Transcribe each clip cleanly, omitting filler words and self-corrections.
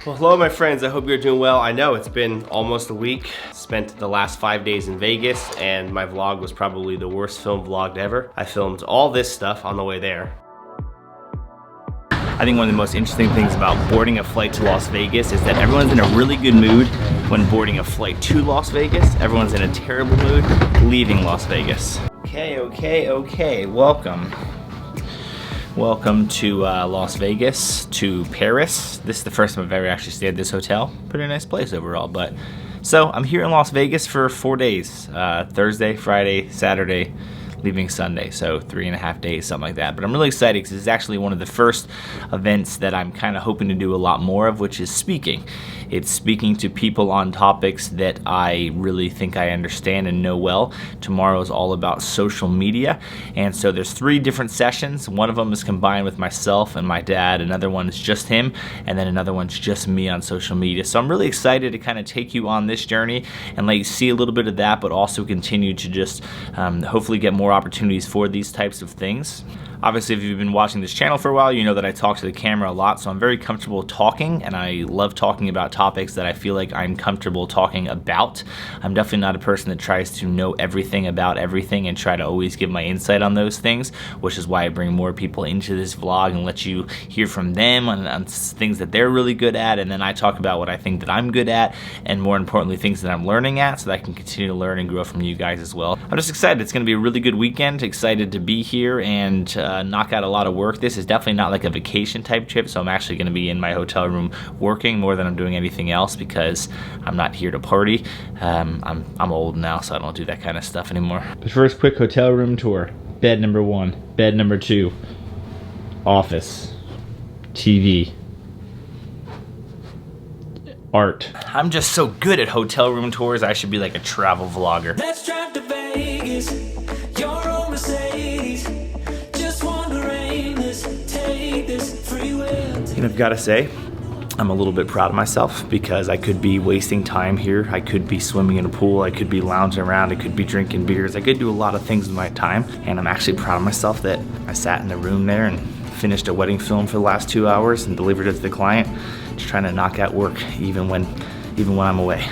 Well, hello my friends, I hope you're doing well. I know it's been almost a week. Spent the last 5 days in Vegas and my vlog was probably the worst film vlogged ever. I filmed all this stuff on the way there. I think one of the most interesting things about boarding a flight to Las Vegas is that everyone's in a really good mood when boarding a flight to Las Vegas. Everyone's in a terrible mood leaving Las Vegas. Okay, welcome. Welcome to Las Vegas, to Paris. This is the first time I've ever actually stayed at this hotel. Pretty nice place overall, but so I'm here in Las Vegas for 4 days. Thursday, Friday, Saturday, leaving Sunday, so 3.5 days, something like that. But I'm really excited because it's actually one of the first events that I'm kind of hoping to do a lot more of, which is speaking. It's speaking to people on topics that I really think I understand and know well. Tomorrow is all about social media, and so there's 3 different sessions. One of them is combined with myself and my dad, another one is just him, and then another one's just me on social media. So I'm really excited to kind of take you on this journey and let you see a little bit of that, but also continue to just hopefully get more opportunities for these types of things. Obviously, if you've been watching this channel for a while, you know that I talk to the camera a lot, so I'm very comfortable talking, and I love talking about topics that I feel like I'm comfortable talking about. I'm definitely not a person that tries to know everything about everything and try to always give my insight on those things, which is why I bring more people into this vlog and let you hear from them on things that they're really good at, and then I talk about what I think that I'm good at, and more importantly, things that I'm learning at, so that I can continue to learn and grow from you guys as well. I'm just excited. It's going to be a really good weekend. Excited to be here and knock out a lot of work. This is definitely not like a vacation type trip, so I'm actually going to be in my hotel room working more than I'm doing anything else because I'm not here to party. I'm old now, so I don't do that kind of stuff anymore. The first quick hotel room tour. Bed number 1, bed number 2, office, TV, art. I'm just so good at hotel room tours. I should be like a travel vlogger. Let's drive to Vegas, your own Mercedes. Just wanna aimless, take this freeway. And I've got to say, I'm a little bit proud of myself because I could be wasting time here. I could be swimming in a pool. I could be lounging around. I could be drinking beers. I could do a lot of things with my time. And I'm actually proud of myself that I sat in the room there and finished a wedding film for the last 2 hours and delivered it to the client. Just trying to knock out work even when I'm away.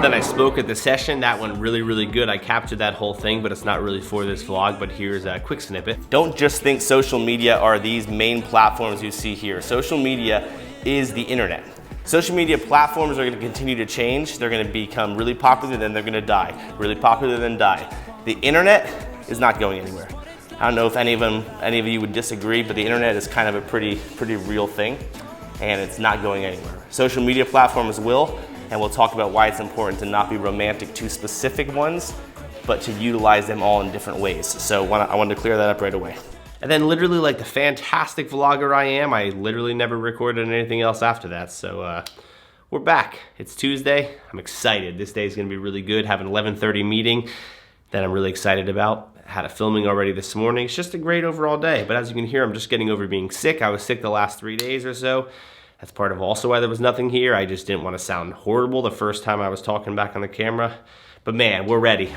Then I spoke at the session. That went really good. I captured that whole thing, but it's not really for this vlog, but here's a quick snippet. Don't just think social media are these main platforms you see here. Social media is the internet. Social media platforms are gonna continue to change. They're gonna become really popular, then they're gonna die. Really popular, then die. The internet is not going anywhere. I don't know if any of you would disagree, but the internet is kind of a pretty real thing, and it's not going anywhere. Social media platforms will, and we'll talk about why it's important to not be romantic to specific ones, but to utilize them all in different ways. So I wanted to clear that up right away. And then literally like the fantastic vlogger I am, I literally never recorded anything else after that. So we're back. It's Tuesday. I'm excited. This day is gonna be really good. Have an 11:30 meeting that I'm really excited about. Had a filming already this morning. It's just a great overall day. But as you can hear, I'm just getting over being sick. I was sick the last 3 days or so. That's part of also why there was nothing here. I just didn't want to sound horrible the first time I was talking back on the camera. But man, we're ready.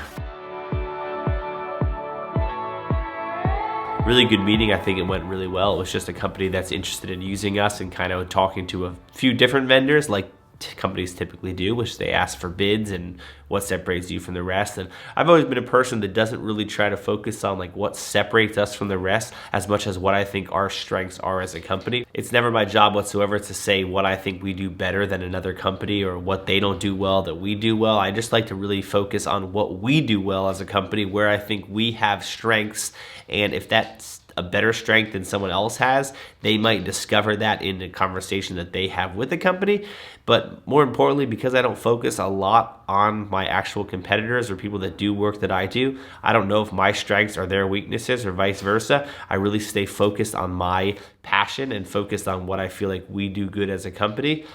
Really good meeting. I think it went really well. It was just a company that's interested in using us and kind of talking to a few different vendors like companies typically do, which they ask for bids and what separates you from the rest. And I've always been a person that doesn't really try to focus on like what separates us from the rest as much as what I think our strengths are as a company. It's never my job whatsoever to say what I think we do better than another company or what they don't do well that we do well. I just like to really focus on what we do well as a company, where I think we have strengths, and if that's a better strength than someone else has, they might discover that in the conversation that they have with the company. But more importantly, because I don't focus a lot on my actual competitors or people that do work that I do, I don't know if my strengths are their weaknesses or vice versa. I really stay focused on my passion and focused on what I feel like we do good as a company.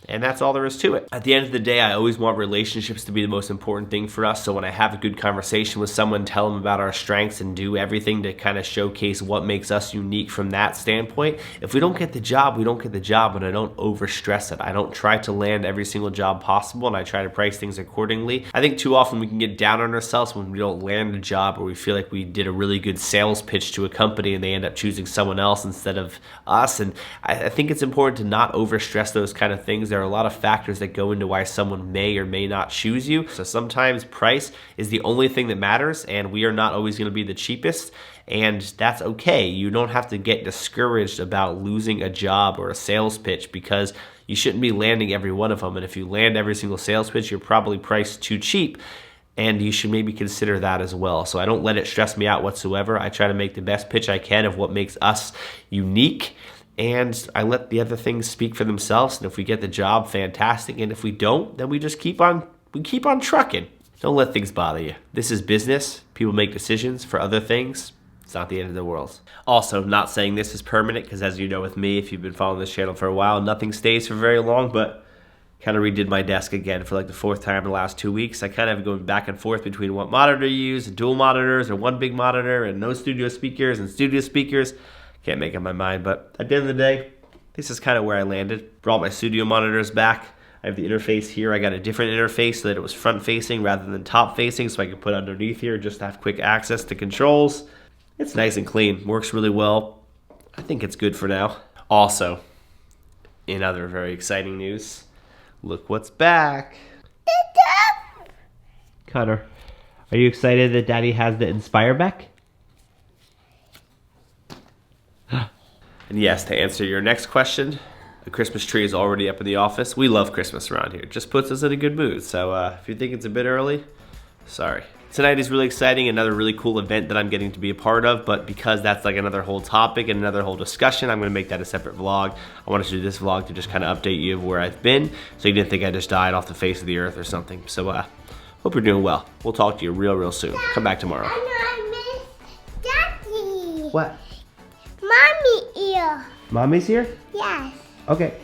And that's all there is to it. At the end of the day, I always want relationships to be the most important thing for us. So when I have a good conversation with someone, tell them about our strengths and do everything to kind of showcase what makes us unique from that standpoint. If we don't get the job, we don't get the job, but I don't overstress it. I don't try to land every single job possible, and I try to price things accordingly. I think too often we can get down on ourselves when we don't land a job, or we feel like we did a really good sales pitch to a company and they end up choosing someone else instead of us. And I think it's important to not overstress those kind of things. There are a lot of factors that go into why someone may or may not choose you. So sometimes price is the only thing that matters, and we are not always going to be the cheapest. And that's okay. You don't have to get discouraged about losing a job or a sales pitch, because you shouldn't be landing every one of them. And if you land every single sales pitch, you're probably priced too cheap. And you should maybe consider that as well. So I don't let it stress me out whatsoever. I try to make the best pitch I can of what makes us unique. And I let the other things speak for themselves. And if we get the job, fantastic. And if we don't, then we just keep on trucking. Don't let things bother you. This is business. People make decisions for other things. It's not the end of the world. Also, not saying this is permanent, because as you know with me, if you've been following this channel for a while, nothing stays for very long, but kind of redid my desk again for like the 4th time in the last 2 weeks. I kind of going back and forth between what monitor to use, and dual monitors, or one big monitor, and no studio speakers, and studio speakers. Can't make up my mind, but at the end of the day, this is kind of where I landed. Brought my studio monitors back. I have the interface here. I got a different interface so that it was front facing rather than top facing, so I could put underneath here just to have quick access to controls. It's nice and clean, works really well. I think it's good for now. Also, in other very exciting news, look what's back. Connor, are you excited that Daddy has the Inspire back? And yes, to answer your next question, the Christmas tree is already up in the office. We love Christmas around here. It just puts us in a good mood. So if you think it's a bit early, sorry. Tonight is really exciting, another really cool event that I'm getting to be a part of, but because that's like another whole topic and another whole discussion, I'm gonna make that a separate vlog. I wanted to do this vlog to just kind of update you of where I've been, so you didn't think I just died off the face of the earth or something. So hope you're doing well. We'll talk to you real soon. Come back tomorrow. I miss Daddy. What? Mommy here. Mommy's here? Yes. Okay.